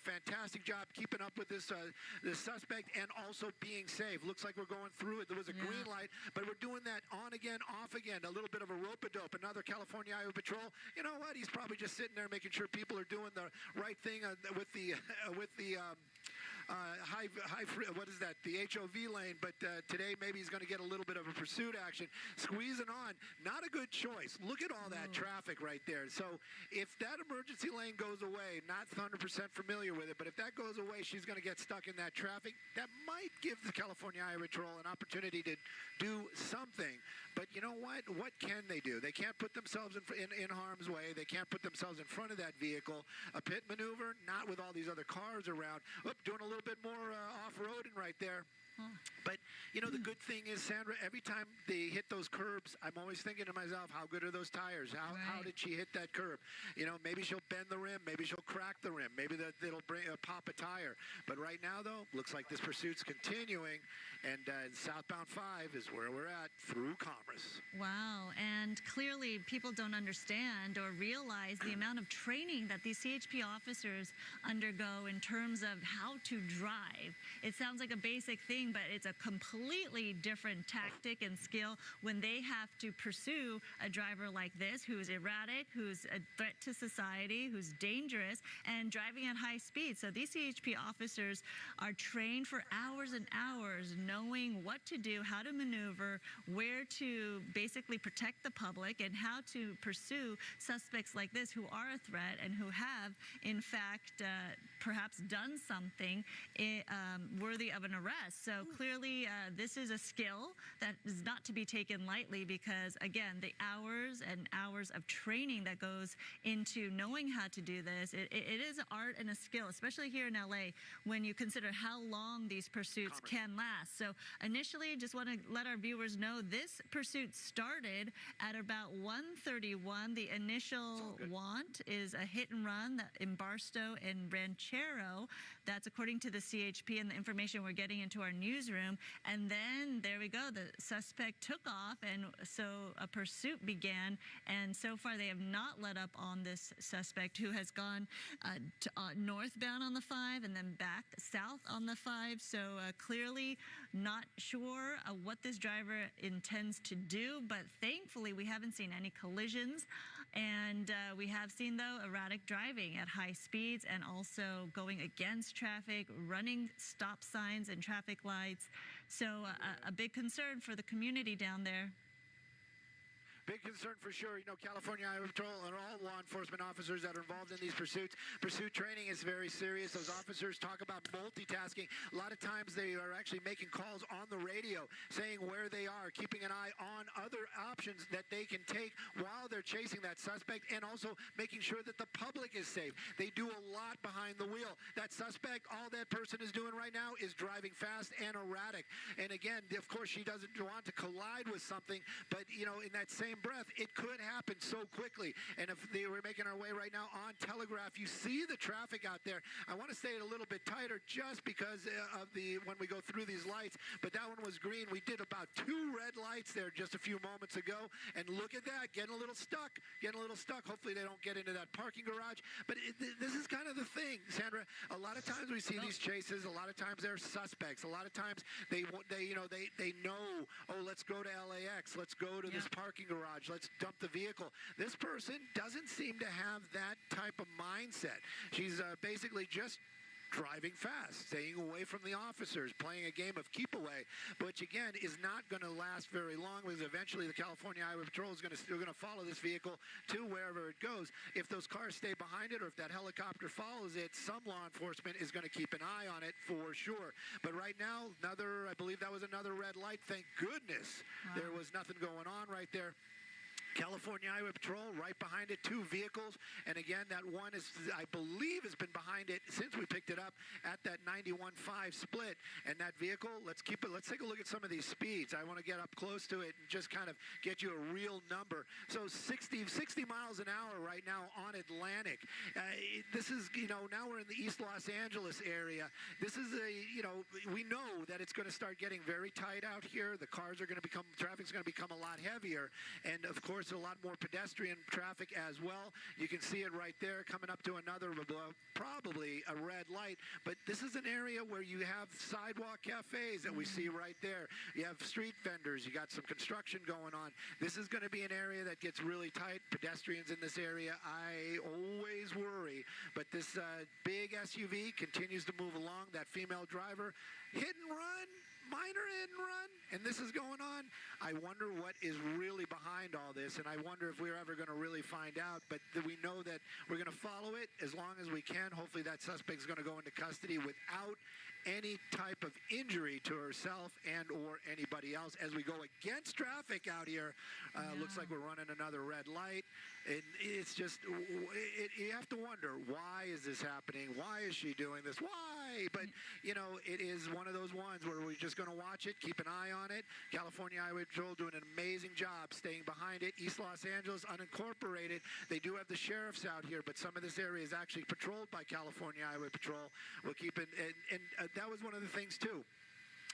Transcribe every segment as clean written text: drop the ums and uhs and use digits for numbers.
fantastic job keeping up with this suspect and also being safe. Looks like we're going through it. There was a green light, but we're doing that on again, off again. A little bit of a rope-a-dope. Another California Highway Patrol. You know what? He's probably just sitting there making sure people are doing the right thing with the what is that? The HOV lane. But today maybe he's going to get a little bit of a pursuit action. Squeezing on. Not a good choice. Look at all that traffic right there. So if that emergency lane goes away, not 100% familiar with it, but if that goes away, she's going to get stuck in that traffic. That might give the California Highway Patrol an opportunity to do something. But you know what? What can they do? They can't put themselves in harm's way. They can't put themselves in front of that vehicle. A pit maneuver, not with all these other cars around. Oop, doing a little bit more off-roading right there. But, you know, the good thing is, Sandra, every time they hit those curbs, I'm always thinking to myself, how good are those tires? How did she hit that curb? You know, maybe she'll bend the rim. Maybe she'll crack the rim. Maybe it'll pop a tire. But right now, though, looks like this pursuit's continuing. And southbound 5 is where we're at through Commerce. Wow. And clearly people don't understand or realize the amount of training that these CHP officers undergo in terms of how to drive. It sounds like a basic thing, but it's a completely different tactic and skill when they have to pursue a driver like this who's erratic, who's a threat to society, who's dangerous, and driving at high speed. So these CHP officers are trained for hours and hours knowing what to do, how to maneuver, where to basically protect the public, and how to pursue suspects like this who are a threat and who have, in fact, perhaps done something worthy of an arrest. So clearly, this is a skill that is not to be taken lightly because, again, the hours and hours of training that goes into knowing how to do this, it is an art and a skill, especially here in LA, when you consider how long these pursuits can last. So initially, just want to let our viewers know this pursuit started at about 1:31. The initial want is a hit and run in Barstow and Ranchero. That's according to the CHP and the information we're getting into our newsroom. And then there we go. The suspect took off, and so a pursuit began. And so far, they have not let up on this suspect who has gone northbound on the 5 and then back south on the 5. So clearly not sure what this driver intends to do, but thankfully we haven't seen any collisions. And we have seen, though, erratic driving at high speeds and also going against traffic, running stop signs and traffic lights. So a big concern for the community down there. Big concern for sure. You know, California Highway Patrol and all law enforcement officers that are involved in these pursuits. Pursuit training is very serious. Those officers talk about multitasking. A lot of times they are actually making calls on the radio, saying where they are, keeping an eye on other options that they can take while they're chasing that suspect, and also making sure that the public is safe. They do a lot behind the wheel. That suspect, all that person is doing right now is driving fast and erratic. And again, of course, she doesn't want to collide with something, but, you know, in that same breath, it could happen so quickly. And if they were making our way right now on Telegraph, you see the traffic out there. I want to say it a little bit tighter just because of when we go through these lights, but that one was green. We did about 2 red lights there just a few moments ago, and look at that, getting a little stuck. Hopefully they don't get into that parking garage. But this is kind of the thing, Sandra. A lot of times we see these chases. A lot of times they're suspects. A lot of times they know, oh, let's go to LAX. Let's go to this parking garage. Let's dump the vehicle. This person doesn't seem to have that type of mindset. She's basically just driving fast, staying away from the officers, playing a game of keep away, which again is not going to last very long because eventually the California Highway Patrol is going to follow this vehicle to wherever it goes. If those cars stay behind it or if that helicopter follows it, some law enforcement is going to keep an eye on it for sure. But right now, I believe that was another red light. Thank goodness there was nothing going on right there. California Highway Patrol right behind it, 2 vehicles, and again that one is, I believe, has been behind it since we picked it up at that 91.5 split. And that vehicle, let's take a look at some of these speeds. I want to get up close to it and just kind of get you a real number. So 60 miles an hour right now on Atlantic. This is, you know, now we're in the East Los Angeles area. This is we know that it's going to start getting very tight out here. The cars are going to traffic's going to become a lot heavier, and of course a lot more pedestrian traffic as well. You can see it right there coming up to another probably probably a red light, but this is an area where you have sidewalk cafes that we see right there. You have street vendors. You got some construction going on. This is going to be an area that gets really tight. Pedestrians in this area, I always worry, but this big SUV continues to move along. That female driver, hit and run, minor hit and run, and this is going on. I wonder what is really behind all this, and I wonder if we're ever going to really find out, but we know that we're going to follow it as long as we can. Hopefully that suspect's going to go into custody without any type of injury to herself and or anybody else as we go against traffic out here. Looks like we're running another red light. It's just, you have to wonder, why is this happening? Why is she doing this? Why? But, you know, it is one of those ones where we're just going to watch it, keep an eye on it. California Highway Patrol doing an amazing job staying behind it. East Los Angeles, unincorporated. They do have the sheriffs out here, but some of this area is actually patrolled by California Highway Patrol. We'll keep it, and that was one of the things, too.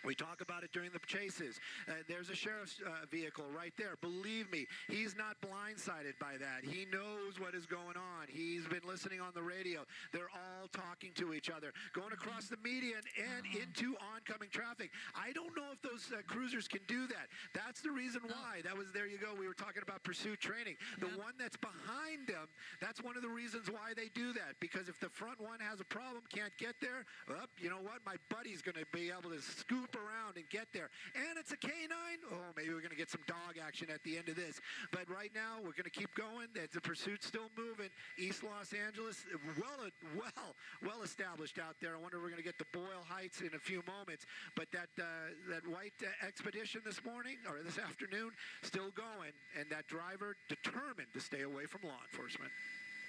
We talk about it during the chases. There's a sheriff's vehicle right there. Believe me, he's not blindsided by that. He knows what is going on. He's been listening on the radio. They're all talking to each other, going across the median and into oncoming traffic. I don't know if those cruisers can do that. That's the reason why. That was, there you go. We were talking about pursuit training. The one that's behind them, that's one of the reasons why they do that. Because if the front one has a problem, can't get there, well, you know what? My buddy's going to be able to scoop around and get there. And it's a K9. Oh, maybe we're going to get some dog action at the end of this. But right now, we're going to keep going. The pursuit's still moving. East Los Angeles, well established out there. I wonder if we're going to get to Boyle Heights in a few moments. But that white expedition this morning, or this afternoon, still going. And that driver determined to stay away from law enforcement.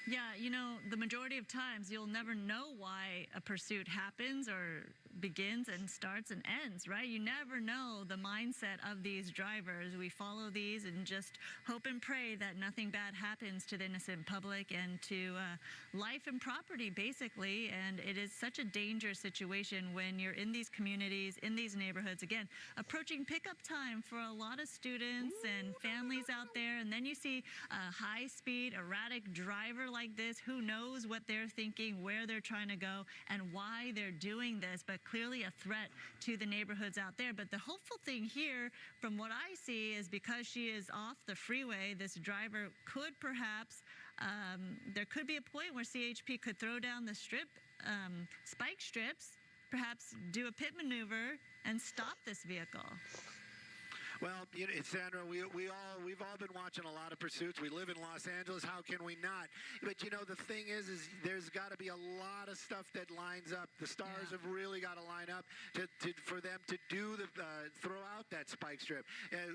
Yeah, you know, the majority of times you'll never know why a pursuit happens or begins and starts and ends, right? You never know the mindset of these drivers. We follow these and just hope and pray that nothing bad happens to the innocent public and to life and property, basically. And it is such a dangerous situation when you're in these communities, in these neighborhoods. Again, approaching pickup time for a lot of students and families out there. And then you see a high-speed, erratic driver like this. Who knows what they're thinking, where they're trying to go, and why they're doing this, but clearly a threat to the neighborhoods out there. But the hopeful thing here, from what I see, is because she is off the freeway, this driver could perhaps, there could be a point where CHP could throw down the spike strips, perhaps do a pit maneuver, and stop this vehicle. Well, you know, Sandra, we've all been watching a lot of pursuits. We live in Los Angeles. How can we not? But, you know, the thing is there's got to be a lot of stuff that lines up. The stars have really got to line up for them to do throw out that spike strip.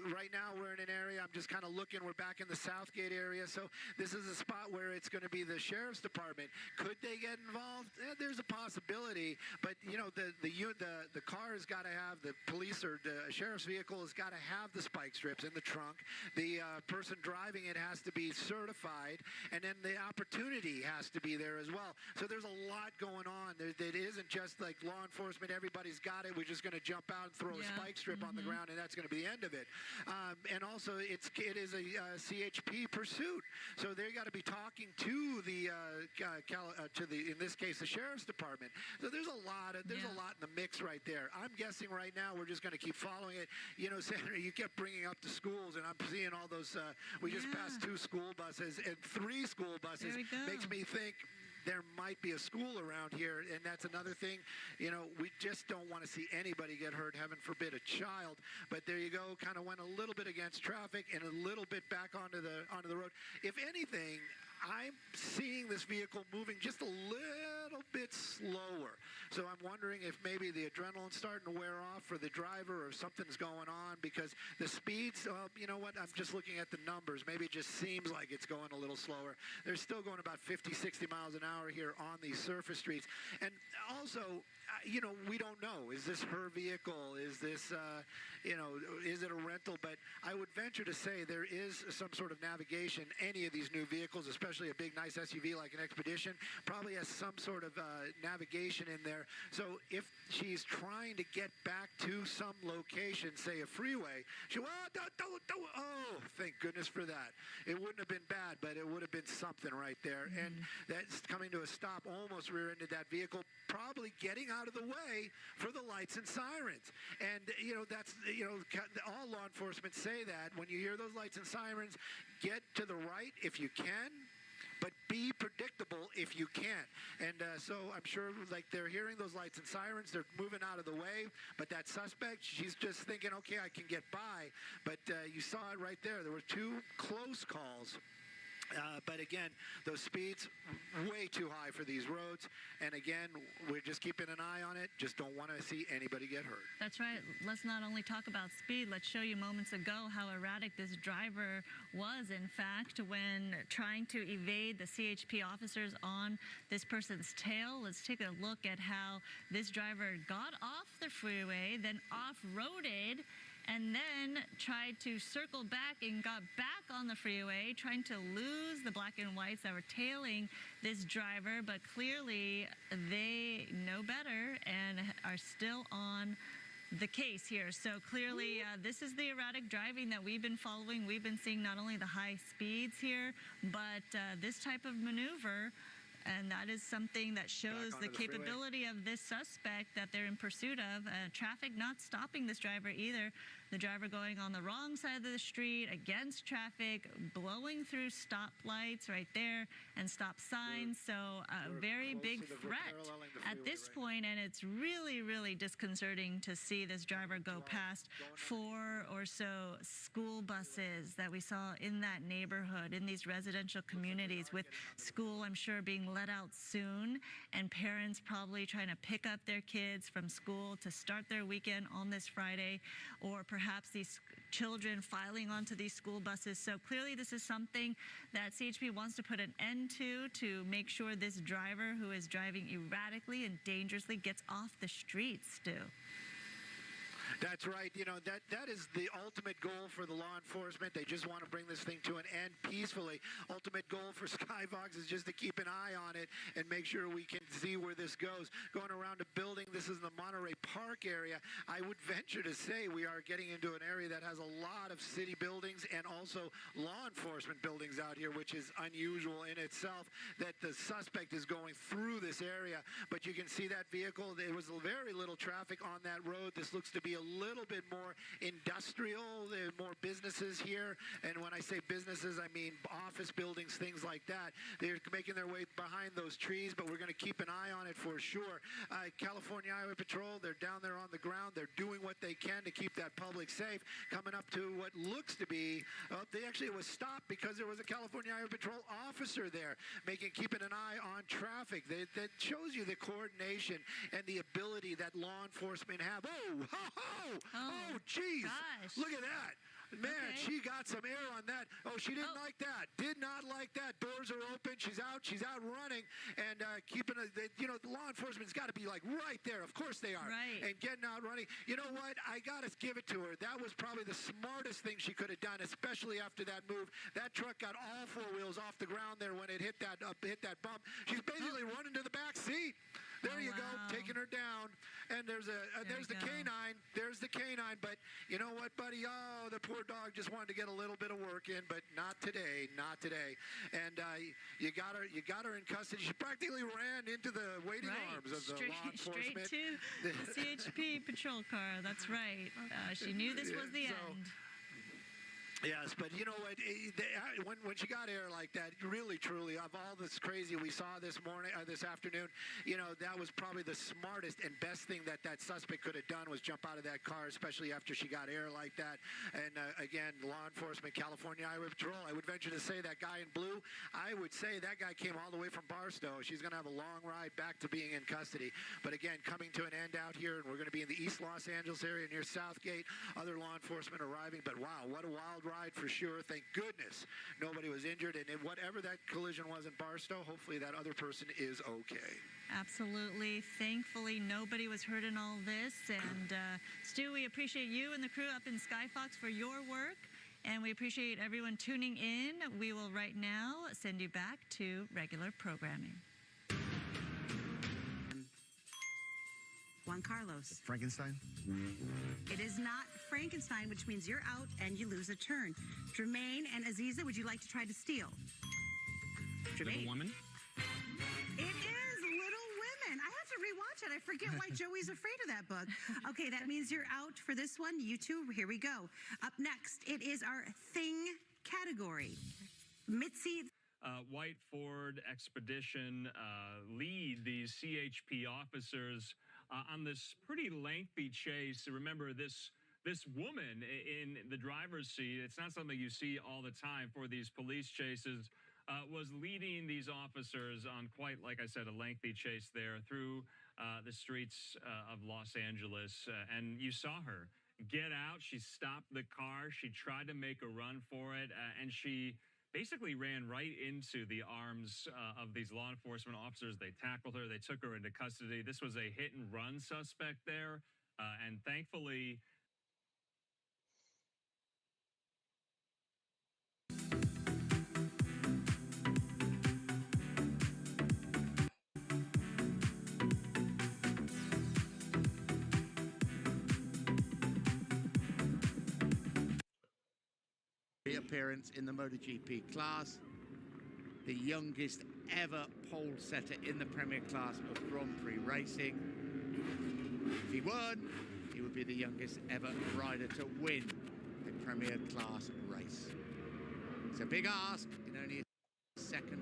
Right now, we're in an area, I'm just kind of looking, we're back in the Southgate area. So this is a spot where it's going to be the sheriff's department. Could they get involved? There's a possibility. But, you know, the car has got to have, the police or the sheriff's vehicle has got to have the spike strips in the trunk. The person driving it has to be certified, and then the opportunity has to be there as well. So there's a lot going on. It isn't just like law enforcement, everybody's got it, we're just going to jump out and throw a spike strip on the ground, and that's going to be the end of it. And also, it is a CHP pursuit. So they got to be talking to the, in this case, the sheriff's department. So there's a lot in the mix right there. I'm guessing right now we're just going to keep following it. You know, Senator, you kept bringing up the schools, and I'm seeing all those, we just passed 2 school buses and 3 school buses. Makes me think there might be a school around here, and that's another thing. You know, we just don't want to see anybody get hurt, heaven forbid a child. But there you go, kind of went a little bit against traffic and a little bit back onto the road. If anything, I'm seeing this vehicle moving just a little bit slower. So I'm wondering if maybe the adrenaline's starting to wear off for the driver or something's going on, because the speeds, you know what, I'm just looking at the numbers. Maybe it just seems like it's going a little slower. They're still going about 50, 60 miles an hour here on these surface streets. And also, you know, we don't know. Is this her vehicle? Is this, you know, is it a rental? But I would venture to say there is some sort of navigation. Any of these new vehicles, especially a big, nice SUV like an Expedition, probably has some sort of navigation in there there. So if she's trying to get back to some location, say a freeway, oh, thank goodness for that. It wouldn't have been bad, but it would have been something right there. And that's coming to a stop, almost rear-ended that vehicle, probably getting out of the way for the lights and sirens. And, that's, all law enforcement say that. When you hear those lights and sirens, get to the right if you can, but be predictable if you can't. And so I'm sure, like, they're hearing those lights and sirens, they're moving out of the way, but that suspect, she's just thinking, okay, I can get by. But you saw it right there. There were two close calls. But again, those speeds way too high for these roads. And again, we're just keeping an eye on it. Just don't want to see anybody get hurt. That's right. Let's not only talk about speed. Let's show you moments ago how erratic this driver was, in fact, when trying to evade the CHP officers on this person's tail. Let's take a look at how this driver got off the freeway, then off-roaded, and then tried to circle back and got back on the freeway, trying to lose the black and whites that were tailing this driver. But clearly, they know better and are still on the case here. So clearly, this is the erratic driving that we've been following. We've been seeing not only the high speeds here, but this type of maneuver. And that is something that shows the capability of this suspect that they're in pursuit of. Traffic not stopping this driver either. The driver going on the wrong side of the street, against traffic, blowing through stoplights right there and stop signs. So a very big threat at this point, and it's really, really disconcerting to see this driver go past 4 or so school buses that we saw in that neighborhood, in these residential communities, with school, I'm sure, being let out soon, and parents probably trying to pick up their kids from school to start their weekend on this Friday, or perhaps these children filing onto these school buses. So clearly this is something that CHP wants to put an end to make sure this driver who is driving erratically and dangerously gets off the streets, Stu. That's right. That is the ultimate goal for the law enforcement. They just want to bring this thing to an end peacefully. Ultimate goal for Skyfox is just to keep an eye on it and make sure we can see where this goes. Going around a building, this is the Monterey Park area. I would venture to say we are getting into an area that has a lot of city buildings and also law enforcement buildings out here, which is unusual in itself, that the suspect is going through this area. But you can see that vehicle. There was very little traffic on that road. This looks to be a little bit more industrial. There are more businesses here, and when I say businesses, I mean office buildings, things like that. They're making their way behind those trees, but we're going to keep an eye on it for sure. California Highway Patrol, they're down there on the ground. They're doing what they can to keep that public safe. Coming up to what looks to be, it was stopped because there was a California Highway Patrol officer there, keeping an eye on traffic. That shows you the coordination and the ability that law enforcement have. Oh, geez. Gosh. Look at that. Man, okay. She got some air on that. Oh, she didn't like that. Did not like that. Doors are open. She's out running and keeping the law enforcement's got to be like right there. Of course they are. Right. And getting out running. You know what? I got to give it to her. That was probably the smartest thing she could have done, especially after that move. That truck got all 4 wheels off the ground there when it hit that bump. She's basically running to the back seat. There you go, taking her down. And there's the canine. There's the canine. But you know what, buddy? Oh, the poor dog just wanted to get a little bit of work in, but not today. Not today. And you got her in custody. She practically ran into the waiting arms of the law enforcement. Straight to the CHP patrol car. That's right. She knew this was the end. Yes, but you know what? When she got air like that, really, truly, of all this crazy we saw this afternoon, that was probably the smartest and best thing that suspect could have done was jump out of that car, especially after she got air like that. And again, law enforcement, California Highway Patrol, I would venture to say that guy in blue, I would say that guy came all the way from Barstow. She's going to have a long ride back to being in custody. But again, coming to an end out here, and we're going to be in the East Los Angeles area near Southgate. Other law enforcement arriving, but wow, what a wild ride for sure. Thank goodness nobody was injured, and whatever that collision was in Barstow, hopefully that other person is okay. Absolutely. Thankfully, nobody was hurt in all this. And Stu, we appreciate you and the crew up in Skyfox for your work, and we appreciate everyone tuning in. We will right now send you back to regular programming. Juan Carlos. Frankenstein? It is not Frankenstein, which means you're out and you lose a turn. Jermaine and Aziza, would you like to try to steal? Little Jermaine. Woman? It is Little Women. I have to rewatch it. I forget why Joey's afraid of that book. Okay, that means you're out for this one. You two, here we go. Up next, it is our thing category. Mitzi. White Ford Expedition lead these CHP officers on this pretty lengthy chase. Remember, this woman in the driver's seat, it's not something you see all the time for these police chases, was leading these officers on quite, like I said, a lengthy chase there through the streets of Los Angeles. And you saw her get out. She stopped the car. She tried to make a run for it, and she basically ran right into the arms of these law enforcement officers. They tackled her. They took her into custody. This was a hit and run suspect there. And thankfully, appearance in the MotoGP class, the youngest ever pole setter in the Premier class of Grand Prix racing. If he won, he would be the youngest ever rider to win a Premier class race. It's a big ask in only a second